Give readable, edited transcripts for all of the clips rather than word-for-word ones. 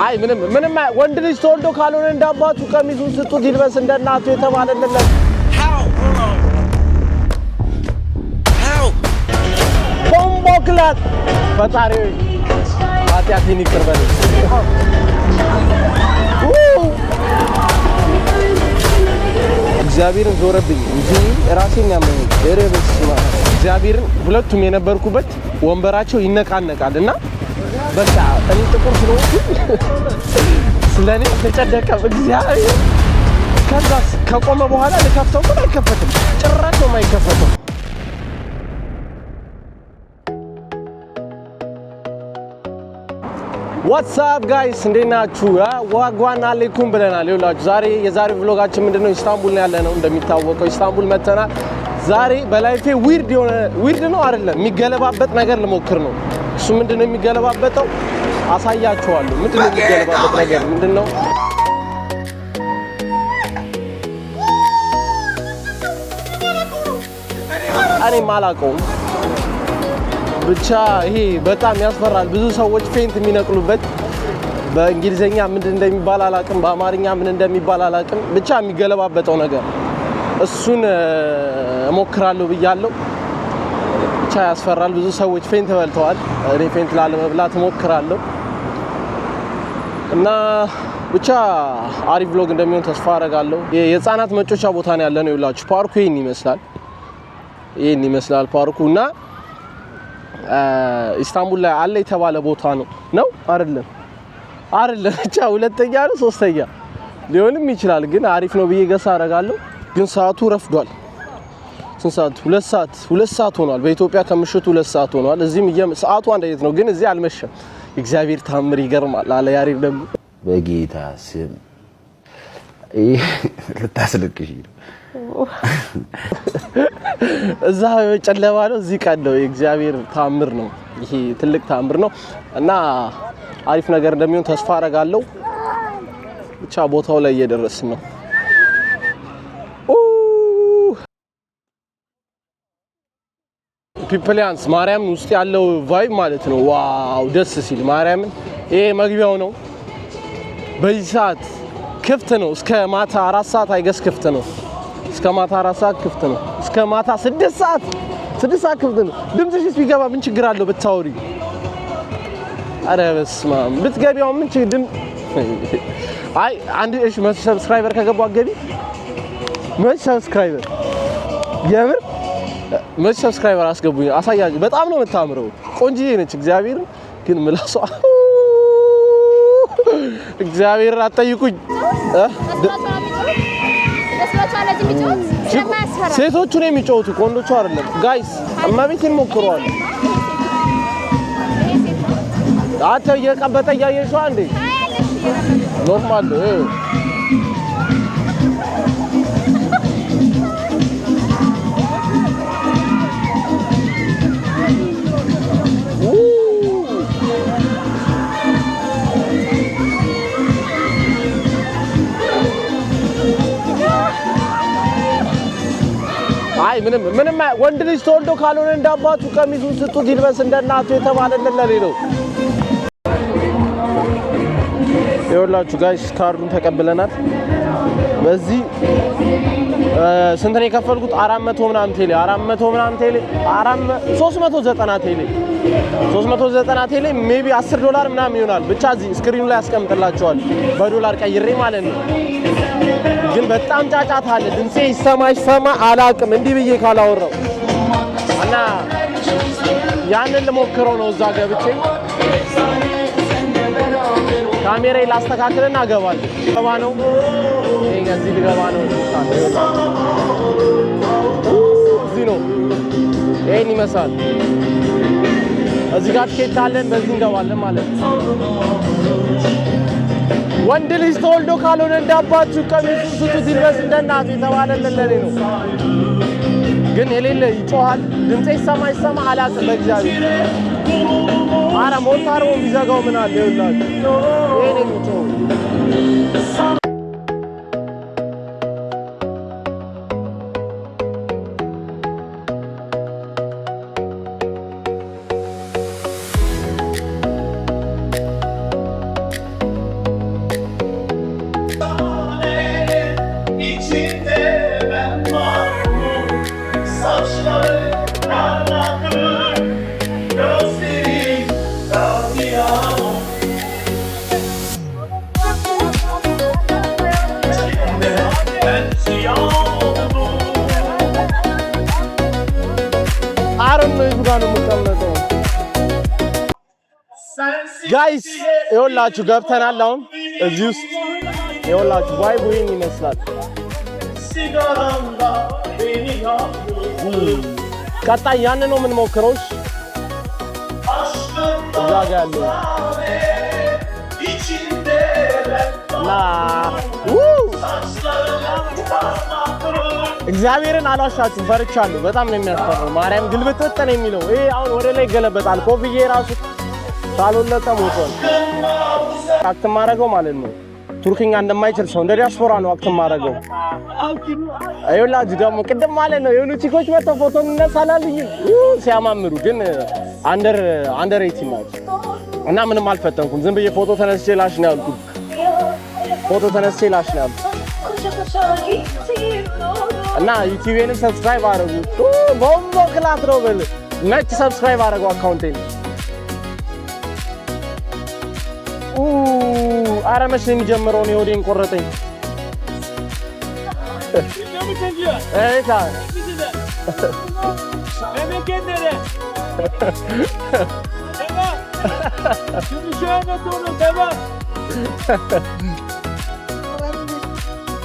አይ ምንም ወንድ ልጅ ተወልዶ ካልሆነ እንዳባቱ ቀሚሱን ስጡት ይልበስ እንደናቱ የተባለለት ቦምቦክላት ፈጣሪ ኃጢአቴን ይቅር በለኝ እግዚአብሔርን ዞረብኝ እንጂ ራሴን ያመኝ ደረበስማ እግዚአብሔርን ሁለቱም የነበርኩበት ወንበራቸው ይነቃነቃልና በቃ እኔ ጥቁር ስለሆንኩ ስለኔ ተጨደቀ እግዚአብሔር ከዛስ ከቆመ በኋላ ለከፍተው ግን አይከፈትም ጭራሽ ነው የማይከፈተው What's up guys እንዴት ናችሁ ዋጓን አለይኩም ብለናል ይውላችሁ ዛሬ የዛሬው vlogአችን ምንድነው ኢስታንቡል ያለ ነው እንደሚታወቀው ኢስታንቡል መተናል ዛሬ በላይፌ ዊርድ ነው አይደለም የሚገለባበጥ ነገር ልሞክር ነው እሱ ምንድነው የሚገለባበጠው አሳያችኋለሁ ምንድነው የሚገለባበጥ ነገር ምንድነው እኔ ማላውቀው ብቻ ይሄ በጣም ያስፈራል ብዙ ሰዎች ፌንት የሚነቅሉበት በእንግሊዘኛ ምን እንደሚባል አላውቅም በአማርኛ ምን እንደሚባል አላውቅም ብቻ የሚገለባበጠው ነገር እሱን እሞክራለሁ ብያለሁ ብቻ ያስፈራል ብዙ ሰዎች ፌንት በልተዋል እኔ ፌንት ላለመብላት እሞክራለሁ እና ብቻ አሪፍ vlog እንደሚሆን ተስፋ አደርጋለሁ የህፃናት መጫወቻ ቦታ ነው ያለነው ይላችሁ ፓርኩ ይሄን ይመስላል ፓርኩና ኢስታንቡል ላይ አለ የተባለ ቦታ ነው አይደለም ብቻ ሁለተኛ ነው ሶስተኛ ሊሆንም ይችላል ግን አሪፍ ነው ብዬ ገሳ አደርጋለሁ ግን ሰዓቱ ረፍዷል ስንት ሰዓት 2 ሰዓት ሆኗል በኢትዮጵያ ከምሽቱ 2 ሰዓት ሆኗል እዚህም ሰዓቱ አንድ አይነት ነው ግን እዚህ አልመሸም እግዚአብሔር ታምር ይገርማል አለ ያሪፍ ደግሞ በጌታ ስም ልታስለቅሽ ነው እዛ ጨለማ ነው እዚህ ቀደው እግዚአብሔር ታምር ነው ይሄ ትልቅ ታምር ነው እና አሪፍ ነገር እንደሚሆን ተስፋ አደርጋለሁ ብቻ ቦታው ላይ እየደረስን ነው ፒፕሊያንስ ማርያም ውስጥ ያለው ቫይብ ማለት ነው ዋው ደስ ሲል ማርያምን ይሄ መግቢያው ነው በዚህ ሰዓት ክፍት ነው እስከ ማታ 4 ሰዓት አይገስ ክፍት ነው እስከ ማታ 4 ሰዓት ክፍት ነው እስከ ማታ 6 ሰዓት ክፍት ነው ድምጽሽ ቢገባ ምን ችግር አለው ብታወሪ አረ በስመ አብ ብትገቢው ምን ችግር አይ አንድ እሺ ሰብስክራይበር ከገባው አገቢ ሰብስክራይበር የምር ሰብስክራይበር አስገቡኝ አሳያችሁ በጣም ነው የምታምረው ቆንጂዬ ነች እግዚአብሔር ግን ምላሷ እግዚአብሔር አጠይቁኝ ሴቶቹ ነው የሚጫወቱ ወንዶቹ አይደለም ጋይስ እማቤቴን ሞክሯል አታ የቀበጠ ያየሽው አንዴ ኖርማል አይ ምንም ወንድ ልጅ ተወልዶ ካልሆነ እንዳባቱ ቀሚሱን ስጡት ይልበስ እንደናቱ የተባለለት ለሌለው ይኸውላችሁ ጋይስ ካርዱን ተቀብለናል በዚህ ስንት ነው የከፈልኩት 400 ምናምን ቴሌ 390 ቴሌ ሜቢ $10 ምናምን ይሆናል ብቻ እዚህ ስክሪኑ ላይ አስቀምጥላችኋል በዶላር ቀይሬ ማለት ነው ግን በጣም ጫጫታ አለ ድምጼ ይሰማ አላቅም እንዲህ ብዬ ካላወራው እና ያንን ልሞክረው ነው እዛ ገብቼ ካሜራዬ ላስተካክልና ገባለሁ ገባ ነው ይሄ እዚህ ገባ ነው እዚህ ነው ይሄን ይመስላል እዚህ ጋር ትኬት አለን በዚህ እንገባለን ማለት ነው ወንድ ልጅ ተወልዶ ካልሆነ እንዳባቱ ቀሚሱን ስጡት ይልበስ እንደናቱ የተባለለት ለኔ ነው ግን የሌለ ይጮሃል ድምጼ ይሰማ አላቅም በእግዚአብሔር አረ ሞታሮ ቢዘጋው ምን አለ ይውላችሁ ይሄ ነው የሚጮህ ጋይስ ይኸውላችሁ ገብተናል። አሁን እዚህ ውስጥ ይኸውላችሁ ቫይቡ ይሄን ይመስላል። ቀጣይ ያንን ነው የምንሞክረው። እዛ ጋር ያለው እግዚአብሔርን አላሻችሁም፣ ፈርቻለሁ። በጣም ነው የሚያስፈራው። ማርያም ግልብጥጥ ነው የሚለው። ይሄ አሁን ወደ ላይ ይገለበጣል። ኮፍዬ ራሱ ሳልወለጠ ሞቷል። አክት ማረገው ማለት ነው ቱርክኛ እንደማይችል ሰው እንደ ዲያስፖራ ነው አክት ማረገው። አይውላጅ ደግሞ ቅድም ማለት ነው የሆኑ ቺኮች መጥተው ፎቶ እንነሳላልኝ ሲያማምሩ፣ ግን አንደር 18 ናቸው እና ምንም አልፈተንኩም። ዝም ብዬ ፎቶ ተነስቼ ላሽ ነው ያልኩት። ፎቶ ተነስቼ ላሽ ነው ያልኩት እና ዩቲዩብን ሰብስክራይብ አድርጉ። ቦምቦ ክላስ ነው በል ነጭ ሰብስክራይብ አድርጉ አካውንቴን። ኧረ መች ነው የሚጀምረው? ነው ወዴን ቆረጠኝ። እታ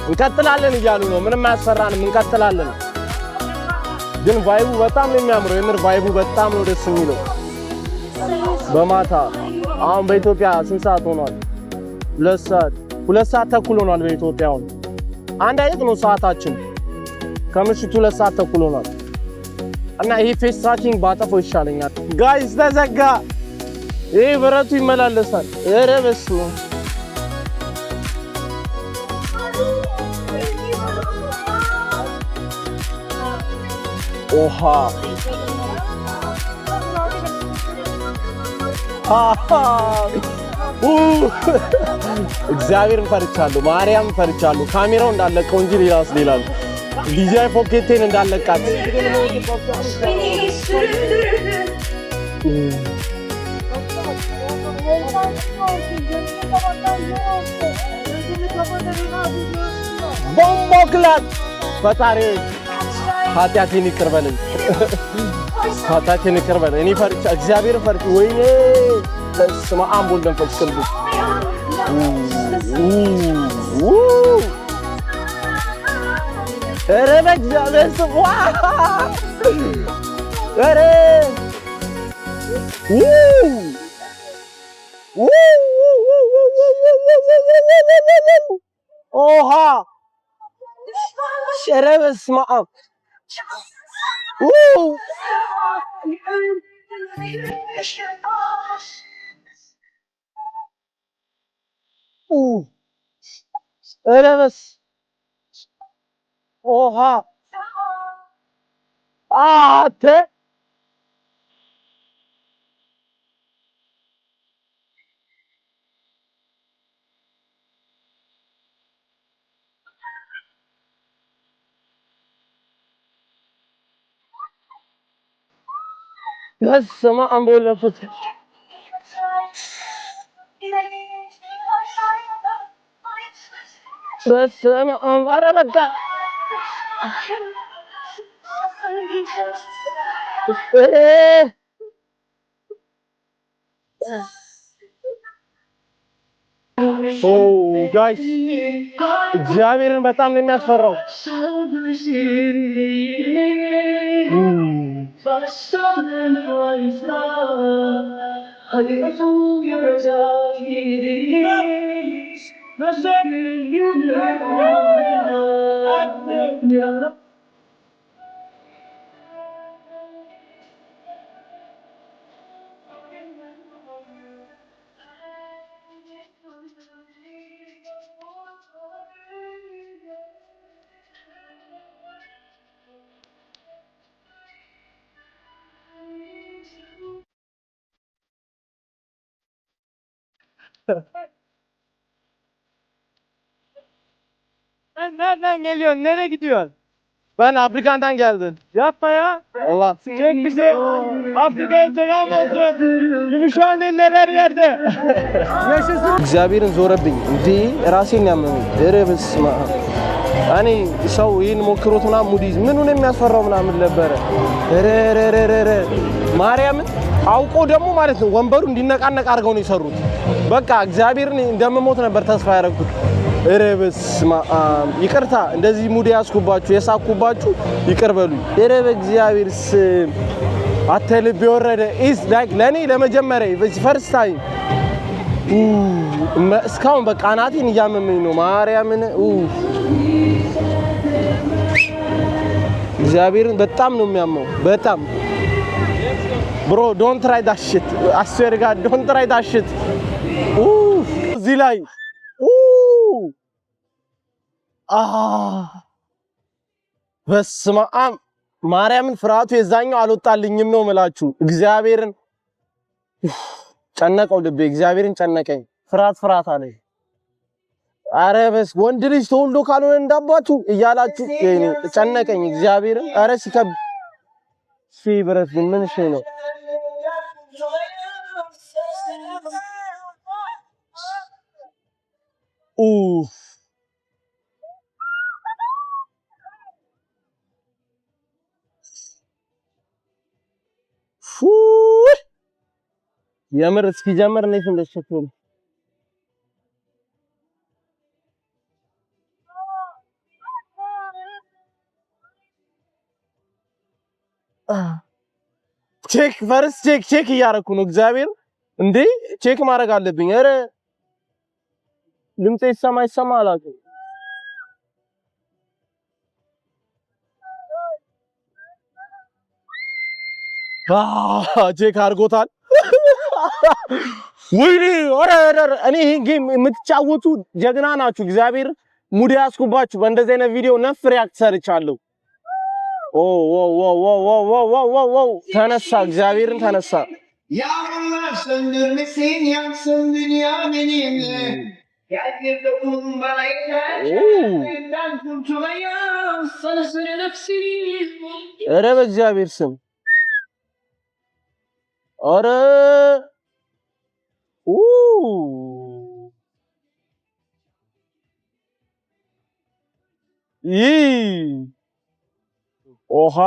እንቀጥላለን እያሉ ነው። ምንም አያስፈራንም፣ እንቀጥላለን። ግን ቫይቡ በጣም ነው የሚያምረው። የምር ቫይቡ በጣም ነው ደስ የሚለው። በማታ አሁን በኢትዮጵያ ስንት ሰዓት ሆኗል? 2 ሰዓት ተኩል ሆኗል በኢትዮጵያ። አሁን አንድ አይነት ነው ሰዓታችን። ከምሽቱ 2 ሰዓት ተኩል ሆኗል እና ይሄ ፌስ ትራኪንግ ባጠፈው ይሻለኛል። ጋይስ ተዘጋ። ይሄ ብረቱ ይመላለሳል። ኧረ በስመ አብ ኦሃ እግዚአብሔርን ፈርቻለሁ፣ ማርያም ፈርቻለሁ። ካሜራው እንዳለቀው እንጂ ሌላስ ሌላ ነው። ዲዛይ ፖኬቴን እንዳለቃት ቦምቦክላት ፈጣሪ ኃጢአቴን ይቅር በለኝ፣ ኃጢአቴን ይቅር በለኝ። እኔ ፈርቻ እግዚአብሔርን ፈርቻ ወይኔ በስመ አብ ወወልድ ወመንፈስ ቅዱስ ኧረ በእግዚአብሔር ስም ኧረ ኦሃ ኧረ በስመ አብ ኧረ በስመ ኦሃ አተ በስመ አብ ወወልድ ወመንፈስ ቅዱስ በስመ አብ ኧረ በቃ ጋይስ እግዚአብሔርን በጣም ነው የሚያስፈራው። Nereden geliyorsun? Nereye gidiyorsun? Ben Afrika'dan geldim. Yapma ya. Allah. Çek bizi. Afrika'ya selam olsun. Gümüşhane neler yerde. Yaşasın. እግዚአብሔርን ዞረብኝ እንዴ ራሴን ያመመኝ። ኧረ በስመ አብ እኔ ሰው ይሄን ሞክሮት ምናምን ሙዲዝ ምኑን የሚያስፈራው ምናምን ነበር። ረረረረ ማርያምን አውቆ ደግሞ ማለት ነው ወንበሩ እንዲነቃነቅ አድርገው ነው የሰሩት። በቃ እግዚአብሔርን እንደምሞት ነበር ተስፋ ያደረኩት። ኧረ በስመ አብ ይቅርታ፣ እንደዚህ ሙድ ያስኩባችሁ የሳኩባችሁ ይቅር በሉኝ። ኧረ በእግዚአብሔር ስም አተልብ የወረደ ኢዝ ላይክ ለኔ ለመጀመሪያ ፈርስት ታይም እስካሁን በቃ ናቴን እያመመኝ ነው ማርያምን። እግዚአብሔርን በጣም ነው የሚያመው በጣም ብሮ ዶንት ትራይ ዳት ሺት አስዌር ጋድ ዶንት ትራይ ዳት ሺት እዚህ ላይ በስመ አብ ማርያምን ፍርሃቱ የዛኛው አልወጣልኝም ነው የምላችሁ። እግዚአብሔርን ጨነቀው ልቤ እግዚአብሔርን ጨነቀኝ። ፍርሃት አለኝ። አረ በስ ወንድ ልጅ ተወልዶ ካልሆነ እንዳባቱ እያላችሁ ጨነቀኝ እግዚአብሔርን። አረ ሲከብ ሲብረት ምን እሺ ነው የምር እስኪጀምር እንዴት እንደሸከለ ቼክ ፈርስት ቼክ እያደረኩ ነው። እግዚአብሔር እንዴ ቼክ ማድረግ አለብኝ። ኧረ ድምጼ ይሰማ አላውቅም። ቼክ አድርጎታል። ወይኔ ኧረ እኔ ይሄን ጌም የምትጫወቱ ጀግና ናችሁ። እግዚአብሔር ሙድ ያስኩባችሁ። በእንደዚህ አይነት ቪዲዮ ነፍ ሪያክት ሰርቻለሁ። ተነሳ እግዚአብሔርን ተነሳ። ኧረ በእግዚአብሔር ስም ኧረ ኦሃ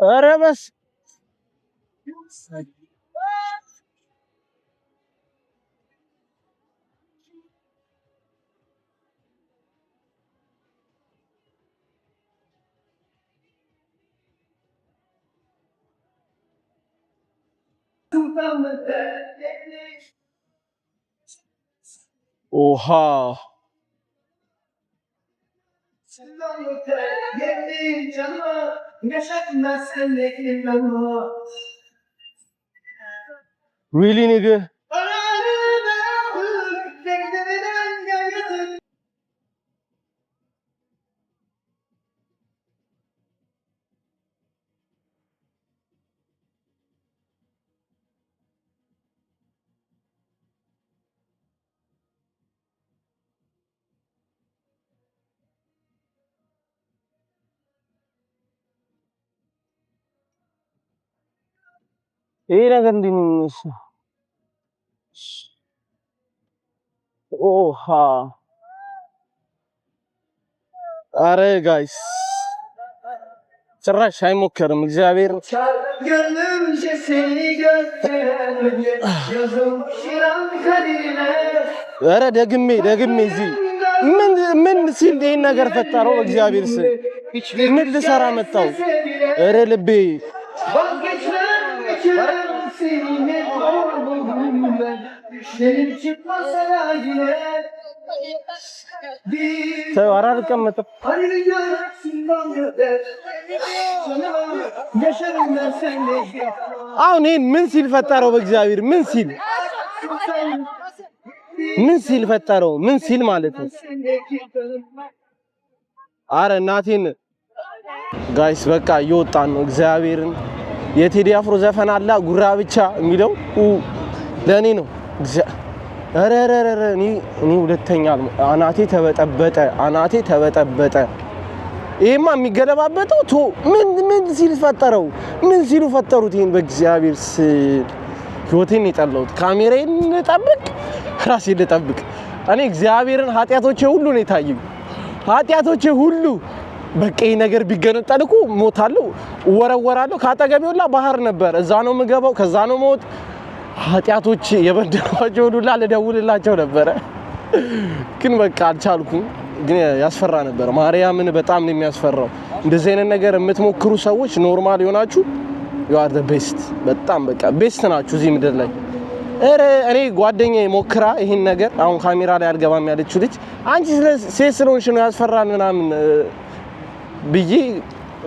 ኧረ በስ ኦሃ really nigga ይሄ ነገር እንዴት ነው? ኦሃ አረ ጋይስ ጭራሽ አይሞከርም። እግዚአብሔር አረ ደግሜ እዚህ ምን ሲል ይሄን ነገር ፈጠረው? እግዚአብሔር ስም ምን ልሰራ መጣው? አረ ልቤ አልቀመጥም። አሁን ይሄን ምን ሲል ፈጠረው? በእግዚአብሔር ምን ሲል ፈጠረው? ምን ሲል ማለት ነው? አረ እናቴን ጋይስ በቃ እየወጣን ነው እግዚአብሔርን የቴዲ አፍሮ ዘፈን አላ ጉራ ብቻ የሚለው ለኔ ነው እኔ ሁለተኛ አናቴ ተበጠበጠ ይሄማ የሚገለባበጠው ምን ሲሉ ፈጠሩት ይሄን በእግዚአብሔር ህይወቴን የጠላሁት ካሜራዬን ልጠብቅ ራሴን ልጠብቅ እኔ እግዚአብሔርን ኃጢያቶቼ ሁሉ ነው የታየኝ ኃጢያቶቼ ሁሉ በቃ ይሄ ነገር ቢገነጠልኩ ሞታለሁ ወረወራለሁ ካጠገቤውላ ባህር ነበር እዛ ነው የምገባው ከዛ ነው ሞት ኃጢያቶቼ የበደሏቸው ሁሉ ለደውልላቸው ነበር ግን በቃ አልቻልኩም ግን ያስፈራ ነበር ማርያምን በጣም ነው የሚያስፈራው እንደዚህ አይነት ነገር የምትሞክሩ ሰዎች ኖርማል ይሆናችሁ you are the best በጣም በቃ ቤስት ናችሁ እዚህ ምድር ላይ እኔ ጓደኛዬ ሞክራ ይሄን ነገር አሁን ካሜራ ላይ አልገባም ያለችው ልጅ አንቺ ሴት ስለሆንሽ ነው ያስፈራል ምናምን ብዬ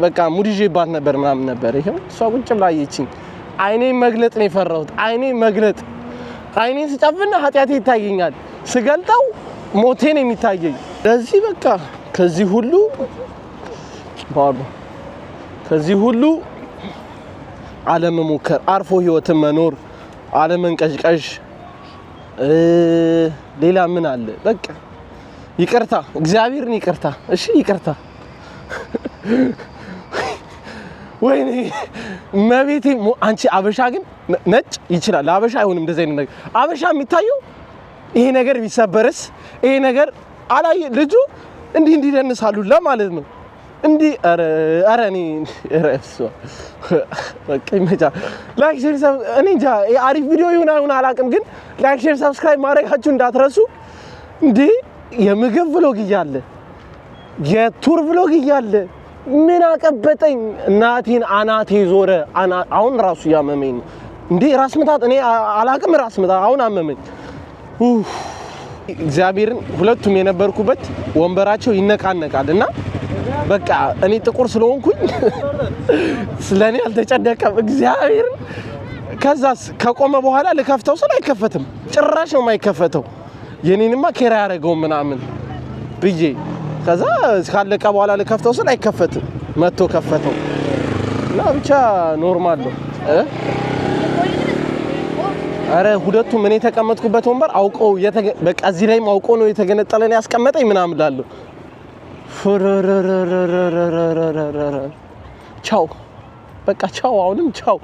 በቃ ሙዲጄባት ነበር ይሄው እሷ ቁጭ ብላ አየችኝ አይኔን መግለጥ ነው የፈራሁት አይኔን ስጨፍና ኃጢያቴ ይታየኛል ስገልጠው ሞቴን የሚታየኝ ለዚህ በቃ ከዚህ ሁሉ ዓለም ሞከር አርፎ ህይወትን መኖር ዓለምን ቀዥቀዥ ሌላ ምን አለ በቃ ይቅርታ እግዚአብሔርን ይቅርታ እሺ ይቅርታ ወይኔ መቤቴ አንቺ አበሻ ግን ነጭ ይችላል አበሻ አይሆንም እንደዚህ አይነት ነገር አበሻ የሚታየው ይሄ ነገር ቢሰበርስ ይሄ ነገር አላይ ልጁ እንዲህ ደንሳሉ ለማለት ነው እንዲህ አረኒ ረፍሶ በቃ ይመጣ ላይክ ሼር እኔ እንጃ አሪፍ ቪዲዮ ይሆናል አላውቅም ግን ላይክ ሼር ሰብስክራይብ ማድረጋችሁ እንዳትረሱ እንዴ የምግብ vlog ይያለ የቱር vlog ይያለ ምን አቀበጠኝ እናቴን አናቴ ዞረ አሁን ራሱ ያመመኝ እንዴ ራስ ምታት እኔ አላውቅም ራስ ምታት አሁን አመመኝ እግዚአብሔርን ሁለቱም የነበርኩበት ወንበራቸው ይነቃነቃልና በቃ እኔ ጥቁር ስለሆንኩኝ ስለኔ አልተጨነቀም እግዚአብሔርን ከዛስ ከቆመ በኋላ ለከፍተው ሰው አይከፈትም ጭራሽ ነው የማይከፈተው የኔንማ ኬራ ያረጋው ምናምን ብዬ ከዛ ካለቀ በኋላ ለከፍተው ሰው አይከፈትም መጥቶ ከፈተው እና ብቻ ኖርማል ነው አረ ሁለቱም እኔ ተቀመጥኩበት ወንበር አውቀው በቃ እዚህ ላይም አውቀው ነው የተገነጠለን ያስቀመጠኝ ምናምን ላለው ቻው በቃ ቻው አሁንም ቻው